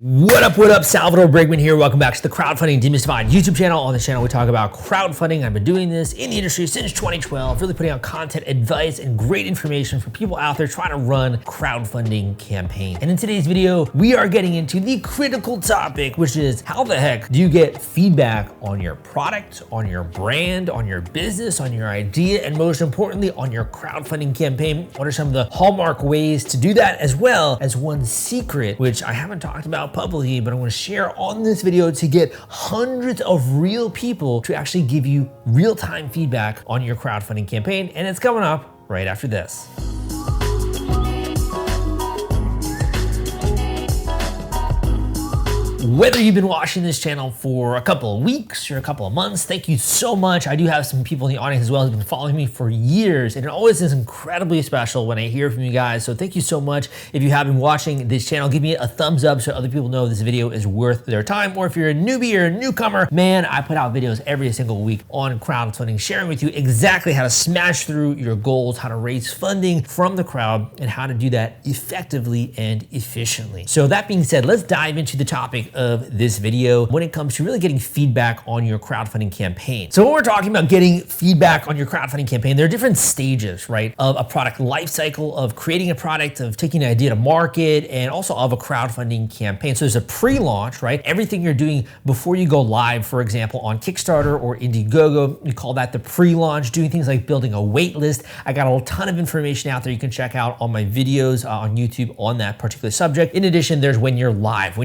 What up, Salvador Briggman here. Welcome back to the Crowdfunding Demystified YouTube channel. On this channel, we talk about crowdfunding. I've been doing this in the industry since 2012, really putting out content, advice, and great information for people out there trying to run crowdfunding campaigns. And in today's video, we are getting into the critical topic, which is how the heck do you get feedback on your product, on your brand, on your business, on your idea, and most importantly, on your crowdfunding campaign? What are some of the hallmark ways to do that, as well as one secret, which I haven't talked about publicly, but I'm going to share on this video to get hundreds of real people to actually give you real-time feedback on your crowdfunding campaign. And it's coming up right after this. Whether you've been watching this channel for a couple of weeks or a couple of months, thank you so much. I do have some people in the audience as well who've been following me for years, and it always is incredibly special when I hear from you guys. So thank you so much. If you have been watching this channel, give me a thumbs up so other people know this video is worth their time. Or if you're a newbie or a newcomer, man, I put out videos every single week on crowdfunding, sharing with you exactly how to smash through your goals, how to raise funding from the crowd, and how to do that effectively and efficiently. So that being said, let's dive into the topic of this video when it comes to really getting feedback on your crowdfunding campaign. So when we're talking about getting feedback on your crowdfunding campaign, there are different stages, right, of a product life cycle, of creating a product, of taking an idea to market, and also of a crowdfunding campaign. So there's a pre-launch, right? Everything you're doing before you go live, for example, on Kickstarter or Indiegogo, we call that the pre-launch, doing things like building a wait list. I got a ton of information out there you can check out on my videos on YouTube on that particular subject. In addition, there's when you're live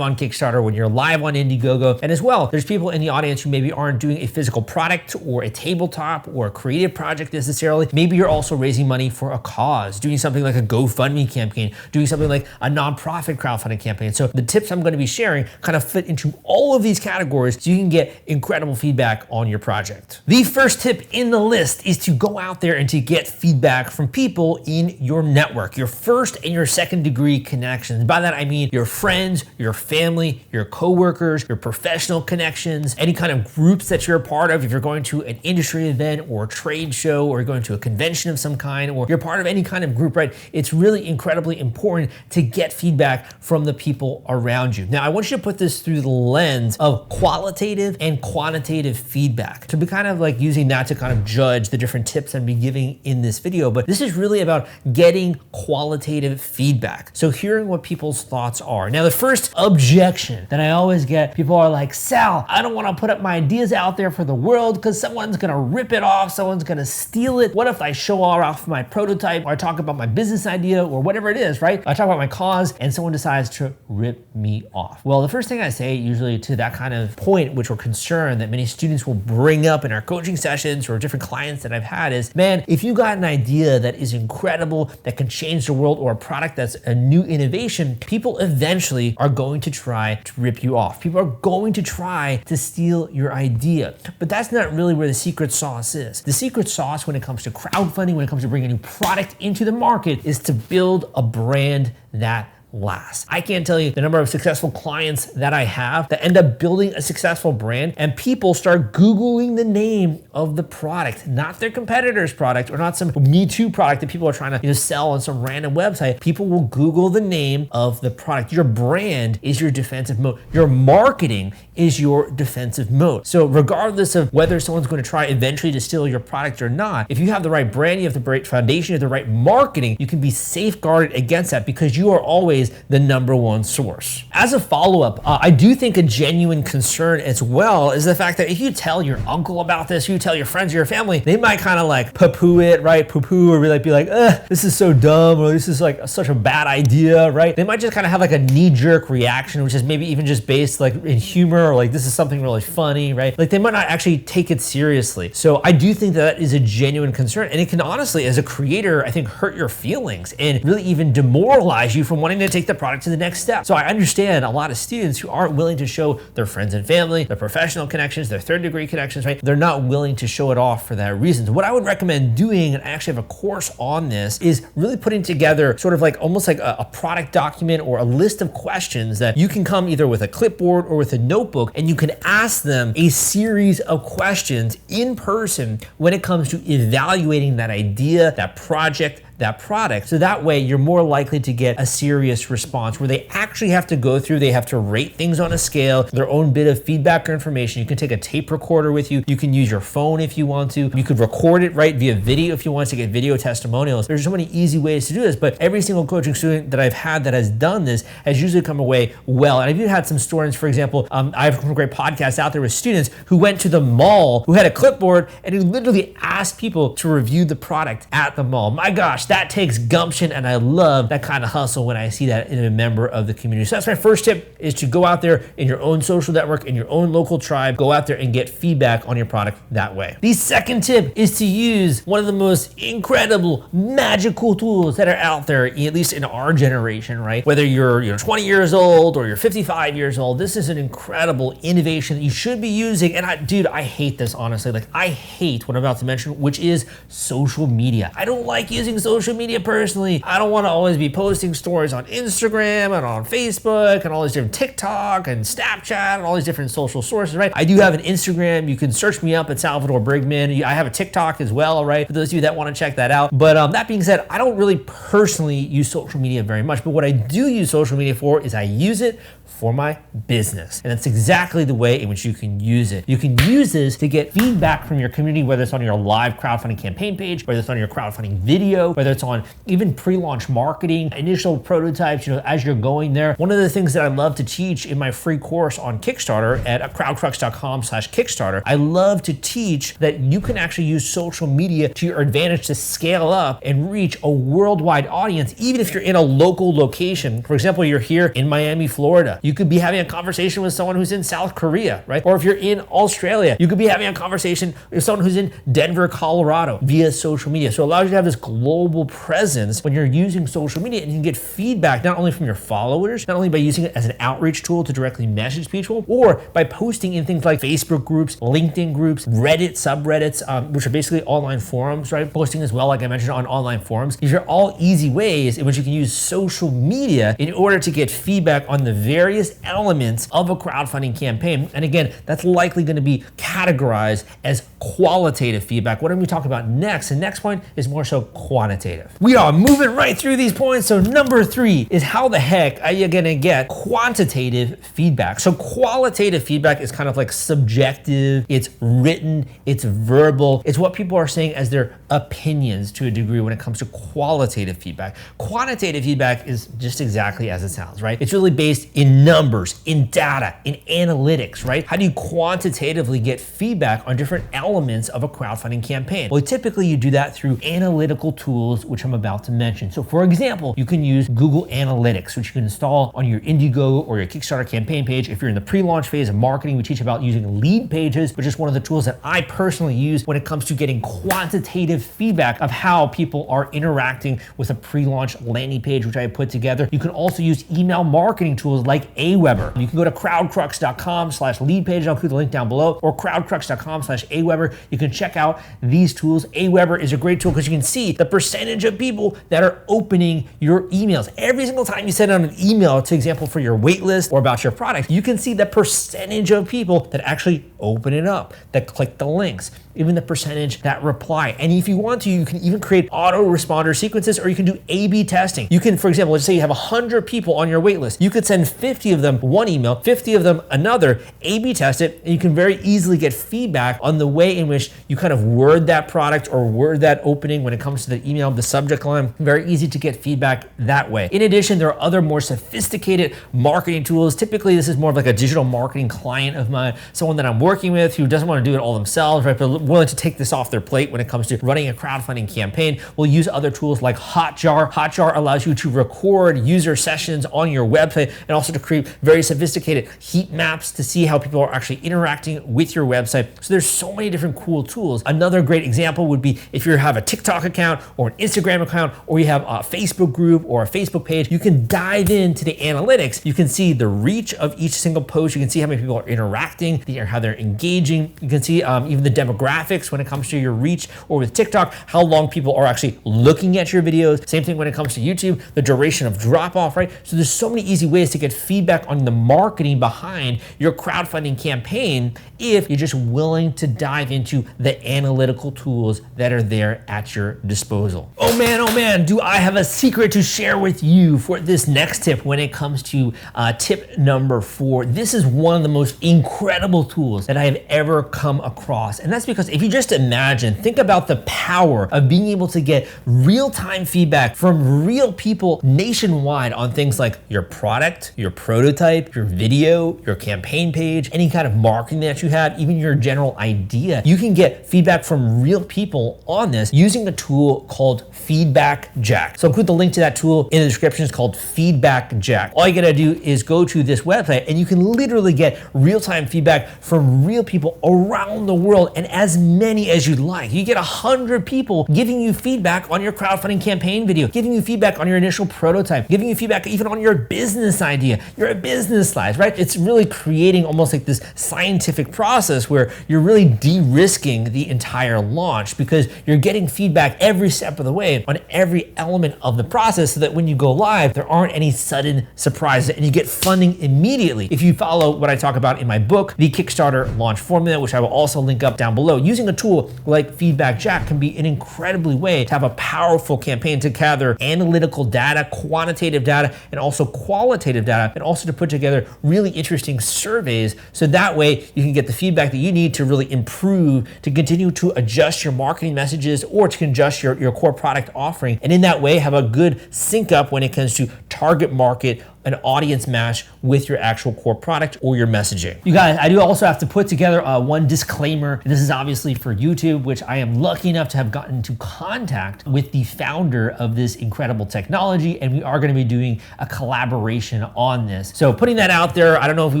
on Kickstarter, when you're live on Indiegogo. And as well, there's people in the audience who maybe aren't doing a physical product or a tabletop or a creative project necessarily. Maybe you're also raising money for a cause, doing something like a GoFundMe campaign, doing something like a nonprofit crowdfunding campaign. So the tips I'm going to be sharing kind of fit into all of these categories so you can get incredible feedback on your project. The first tip in the list is to go out there and to get feedback from people in your network, your first and your second degree connections. By that, I mean your friends, your family, your coworkers, your professional connections, any kind of groups that you're a part of. If you're going to an industry event or a trade show, or you're going to a convention of some kind, or you're part of any kind of group, right? It's really incredibly important to get feedback from the people around you. Now, I want you to put this through the lens of qualitative and quantitative feedback, to be kind of like using that to kind of judge the different tips I'm be giving in this video. But this is really about getting qualitative feedback. So hearing what people's thoughts are. Now, the first objection that I always get, people are like, Sal, I don't want to put up my ideas out there for the world because someone's going to rip it off, someone's going to steal it. What if I show off my prototype, or I talk about my business idea, or whatever it is, right? I talk about my cause and someone decides to rip me off. Well, the first thing I say usually to that kind of point, which we're concerned that many students will bring up in our coaching sessions or different clients that I've had, is, man, if you got an idea that is incredible, that can change the world, or a product that's a new innovation, people eventually are going to try to rip you off. People are going to try to steal your idea. But that's not really where the secret sauce is. The secret sauce when it comes to crowdfunding, when it comes to bringing a new product into the market, is to build a brand that lasts. I can't tell you the number of successful clients that I have that end up building a successful brand, and people start Googling the name of the product, not their competitor's product, or not some Me Too product that people are trying to sell on some random website. People will Google the name of the product. Your brand is your defensive moat. Your marketing is your defensive moat. So regardless of whether someone's going to try eventually to steal your product or not, if you have the right brand, you have the right foundation, you have the right marketing, you can be safeguarded against that because you are always the number one source. As a follow-up, I do think a genuine concern as well is the fact that if you tell your uncle about this, you tell your friends or your family, they might kind of like poo-poo it, right? Poo-poo, or be like, this is so dumb, or this is like such a bad idea, right? They might just kind of have like a knee-jerk reaction, which is maybe even just based like in humor, or like this is something really funny, right? Like they might not actually take it seriously. So I do think that is a genuine concern, and it can honestly, as a creator, I think hurt your feelings and really even demoralize you from wanting to take the product to the next step. So I understand a lot of students who aren't willing to show their friends and family, their professional connections, their third degree connections, right? They're not willing to show it off for that reason. So what I would recommend doing, and I actually have a course on this, is really putting together sort of like almost like a product document or a list of questions that you can come either with a clipboard or with a notebook, and you can ask them a series of questions in person when it comes to evaluating that idea, that project, that product. So that way you're more likely to get a serious response where they actually have to go through, they have to rate things on a scale, their own bit of feedback or information. You can take a tape recorder with you. You can use your phone if you want to. You could record it right via video if you want to get video testimonials. There's so many easy ways to do this, but every single coaching student that I've had that has done this has usually come away well. And I've even had some students, for example, I have some great podcasts out there with students who went to the mall, who had a clipboard, and who literally asked people to review the product at the mall. My gosh, that takes gumption, and I love that kind of hustle when I see that in a member of the community. So that's my first tip, is to go out there in your own social network, in your own local tribe, go out there and get feedback on your product that way. The second tip is to use one of the most incredible, magical tools that are out there, at least in our generation, right? Whether you're 20 years old or you're 55 years old, this is an incredible innovation that you should be using. And I hate this, honestly. Like, I hate what I'm about to mention, which is social media. I don't like using social media personally. I don't want to always be posting stories on Instagram and on Facebook and all these different TikTok and Snapchat and all these different social sources, right? I do have an Instagram. You can search me up at Salvador Briggman. I have a TikTok as well, right? For those of you that want to check that out. But that being said, I don't really personally use social media very much, but what I do use social media for is I use it for my business. And that's exactly the way in which you can use it. You can use this to get feedback from your community, whether it's on your live crowdfunding campaign page, whether it's on your crowdfunding video, whether it's on even pre-launch marketing, initial prototypes, as you're going there. One of the things that I love to teach in my free course on Kickstarter at crowdcrux.com/Kickstarter, I love to teach that you can actually use social media to your advantage to scale up and reach a worldwide audience, even if you're in a local location. For example, you're here in Miami, Florida. You could be having a conversation with someone who's in South Korea, right? Or if you're in Australia, you could be having a conversation with someone who's in Denver, Colorado via social media. So it allows you to have this global presence when you're using social media, and you can get feedback not only from your followers, not only by using it as an outreach tool to directly message people, or by posting in things like Facebook groups, LinkedIn groups, Reddit subreddits, which are basically online forums, right? Posting as well, like I mentioned, on online forums. These are all easy ways in which you can use social media in order to get feedback on the various elements of a crowdfunding campaign. And again, that's likely going to be categorized as qualitative feedback. What I'm going to talk about next, the next point is more so quantitative. We are moving right through these points. So number 3 is, how the heck are you going to get quantitative feedback? So qualitative feedback is kind of like subjective, it's written, it's verbal, it's what people are saying as their opinions to a degree when it comes to qualitative feedback. Quantitative feedback is just exactly as it sounds, right? It's really based in numbers, in data, in analytics, right? How do you quantitatively get feedback on different elements of a crowdfunding campaign? Well, typically you do that through analytical tools, which I'm about to mention. So for example, you can use Google Analytics, which you can install on your Indiegogo or your Kickstarter campaign page. If you're in the pre-launch phase of marketing, we teach about using lead pages, which is one of the tools that I personally use when it comes to getting quantitative feedback of how people are interacting with a pre-launch landing page, which I put together. You can also use email marketing tools like Aweber. You can go to crowdcrux.com/lead page. I'll include the link down below, or crowdcrux.com/Aweber. You can check out these tools. Aweber is a great tool because you can see the percentage of people that are opening your emails. Every single time you send out an email, to example, for your waitlist or about your product, you can see the percentage of people that actually open it up, that click the links, even the percentage that reply. And if you want to, you can even create autoresponder sequences, or you can do A/B testing. You can, for example, let's say you have 100 people on your waitlist. You could send 50 of them one email, 50 of them another, A/B test it, and you can very easily get feedback on the way in which you kind of word that product or word that opening when it comes to the email, the subject line. Very easy to get feedback that way. In addition, there are other more sophisticated marketing tools. Typically, this is more of like a digital marketing client of mine, someone that I'm working with who doesn't want to do it all themselves, right? But willing to take this off their plate when it comes to running a crowdfunding campaign. We'll use other tools like Hotjar. Hotjar allows you to record user sessions on your website and also to create very sophisticated heat maps to see how people are actually interacting with your website. So there's so many different cool tools. Another great example would be if you have a TikTok account or an Instagram account, or you have a Facebook group or a Facebook page, you can dive into the analytics. You can see the reach of each single post. You can see how many people are interacting, how they're engaging. You can see even the demographics demographics when it comes to your reach, or with TikTok, how long people are actually looking at your videos. Same thing when it comes to YouTube, the duration of drop off, right? So there's so many easy ways to get feedback on the marketing behind your crowdfunding campaign if you're just willing to dive into the analytical tools that are there at your disposal. Oh man, do I have a secret to share with you for this next tip when it comes to tip number 4. This is one of the most incredible tools that I have ever come across. And that's because if you just imagine, think about the power of being able to get real-time feedback from real people nationwide on things like your product, your prototype, your video, your campaign page, any kind of marketing that you have, even your general idea. You can get feedback from real people on this using a tool called Feedback Jack. So I'll put the link to that tool in the description. It's called Feedback Jack. All you gotta do is go to this website and you can literally get real-time feedback from real people around the world, and as many as you'd like. You get 100 people giving you feedback on your crowdfunding campaign video, giving you feedback on your initial prototype, giving you feedback even on your business idea, your business slides, right? It's really creating almost like this scientific process where you're really de-risking the entire launch because you're getting feedback every step of the way on every element of the process so that when you go live, there aren't any sudden surprises and you get funding immediately. If you follow what I talk about in my book, The Kickstarter Launch Formula, which I will also link up down below, using a tool like Feedback Jack can be an incredibly way to have a powerful campaign to gather analytical data, quantitative data, and also qualitative data, and also to put together really interesting surveys so that way you can get the feedback that you need to really improve, to continue to adjust your marketing messages or to adjust your core product offering, and in that way have a good sync up when it comes to target market, an audience match with your actual core product or your messaging. You guys, I do also have to put together one disclaimer. This is obviously for YouTube, which I am lucky enough to have gotten into contact with the founder of this incredible technology, and we are gonna be doing a collaboration on this. So putting that out there, I don't know if we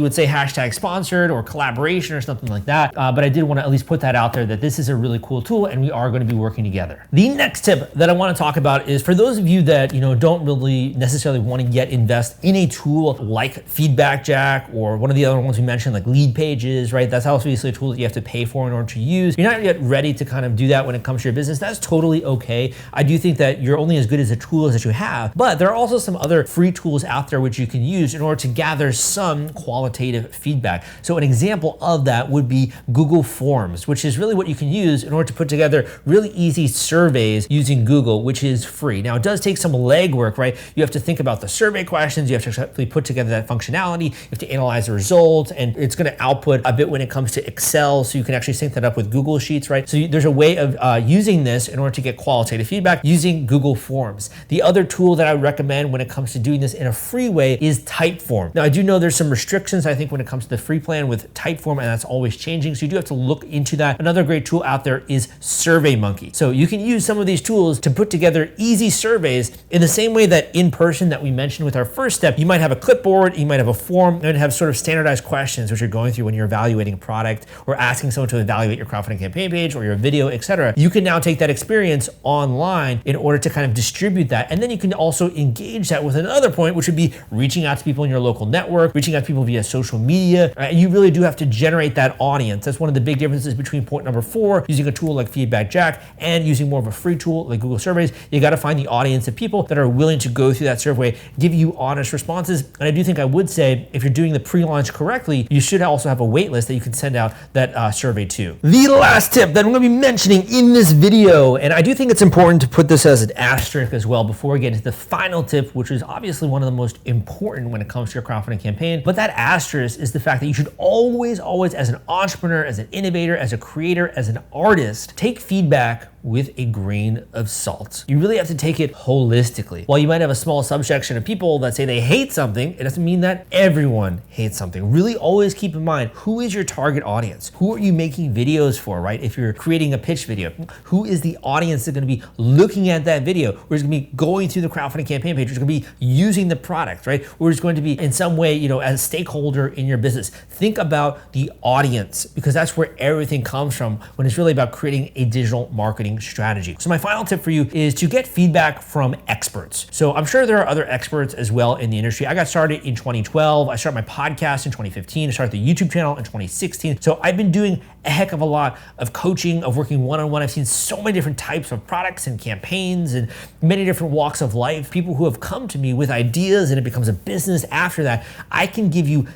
would say hashtag sponsored or collaboration or something like that, but I did wanna at least put that out there that this is a really cool tool and we are gonna be working together. The next tip that I wanna talk about is for those of you that don't really necessarily wanna yet invest in a tool like Feedback Jack or one of the other ones we mentioned, like Lead Pages, right? That's obviously a tool that you have to pay for in order to use. You're not yet ready to kind of do that when it comes to your business. That's totally okay. I do think that you're only as good as the tools that you have, but there are also some other free tools out there which you can use in order to gather some qualitative feedback. So an example of that would be Google Forms, which is really what you can use in order to put together really easy surveys using Google, which is free. Now it does take some legwork, right? You have to think about the survey questions, you have to actually put together that functionality, you have to analyze the results, and it's gonna output a bit when it comes to Excel, so you can actually sync that up with Google Sheets, right? So there's a way of using this in order to get qualitative feedback using Google Forms. The other tool that I would recommend when it comes to doing this in a free way is Typeform. Now I do know there's some restrictions, I think, when it comes to the free plan with Typeform, and that's always changing, so you do have to look into that. Another great tool out there is SurveyMonkey. So you can use some of these tools to put together easy surveys in the same way that in person that we mentioned with our first step, you might have a clipboard, you might have a form, you might have sort of standardized questions which you're going through when you're evaluating a product or asking someone to evaluate your crowdfunding campaign page or your video, etc. You can now take that experience online in order to kind of distribute that, and then you can also engage that with another point, which would be reaching out to people in your local network, reaching out to people via social media, right? And you really do have to generate that audience. That's one of the big differences between point number 4, using a tool like Feedback Jack, and using more of a free tool like Google Surveys. You got to find the audience of people that are willing to go through that survey, give you honest responses. And I do think I would say if you're doing the pre-launch correctly, you should also have a wait list that you can send out that survey to. The last tip that I'm going to be mentioning in this video, and I do think it's important to put this as an asterisk as well before we get into the final tip, which is obviously one of the most important when it comes to your crowdfunding campaign, but that asterisk is the fact that you should always, as an entrepreneur, as an innovator, as a creator, as an artist, take feedback with a grain of salt. You really have to take it holistically. While you might have a small subsection of people that say they hate something, it doesn't mean that everyone hates something. Really always keep in mind, who is your target audience? Who are you making videos for, right? If you're creating a pitch video, who is the audience that's gonna be looking at that video? Or is gonna be going through the crowdfunding campaign page? Or is gonna be using the product, right? Or is going to be in some way, as a stakeholder in your business. Think about the audience, because that's where everything comes from when it's really about creating a digital marketing marketing strategy. So my final tip for you is to get feedback from experts. So I'm sure there are other experts as well in the industry. I got started in 2012. I started my podcast in 2015. I started the YouTube channel in 2016. So I've been doing a heck of a lot of coaching, of working one-on-one. I've seen so many different types of products and campaigns and many different walks of life. People who have come to me with ideas and it becomes a business after that. I can give you,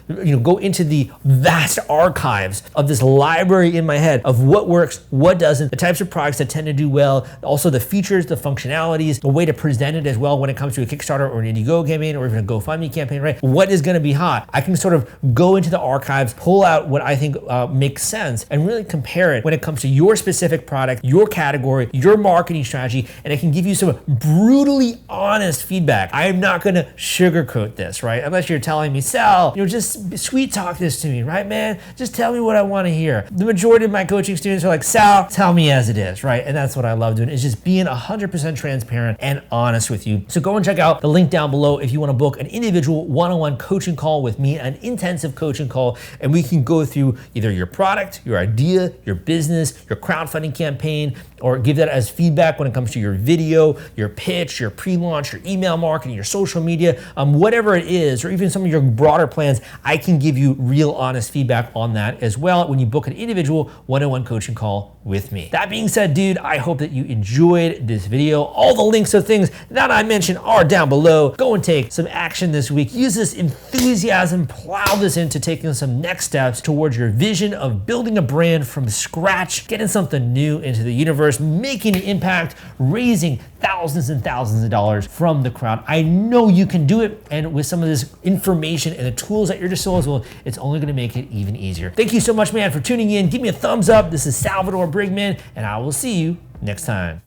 go into the vast archives of this library in my head of what works, what doesn't, the types of products that tend to do well, also the features, the functionalities, the way to present it as well when it comes to a Kickstarter or an Indiegogo campaign or even a GoFundMe campaign, right? What is gonna be hot? I can sort of go into the archives, pull out what I think makes sense, and really compare it when it comes to your specific product, your category, your marketing strategy, and I can give you some brutally honest feedback. I am not gonna sugarcoat this, right? Unless you're telling me, Sal, just sweet talk this to me, right, man? Just tell me what I wanna hear. The majority of my coaching students are like, Sal, tell me as it is, right? And that's what I love doing, is just being 100% transparent and honest with you. So go and check out the link down below if you wanna book an individual one-on-one coaching call with me, an intensive coaching call, and we can go through either your product, your idea, your business, your crowdfunding campaign, or give that as feedback when it comes to your video, your pitch, your pre-launch, your email marketing, your social media, whatever it is, or even some of your broader plans. I can give you real honest feedback on that as well when you book an individual one-on-one coaching call with me. That being said, dude, I hope that you enjoyed this video. All the links of things that I mentioned are down below. Go and take some action this week. Use this enthusiasm, plow this into taking some next steps towards your vision of building a brand from scratch, getting something new into the universe, making an impact, raising thousands and thousands of dollars from the crowd. I know you can do it, and with some of this information and the tools at your disposal, it's only gonna make it even easier. Thank you so much, man, for tuning in. Give me a thumbs up. This is Salvador Briggman, and I will see you next time.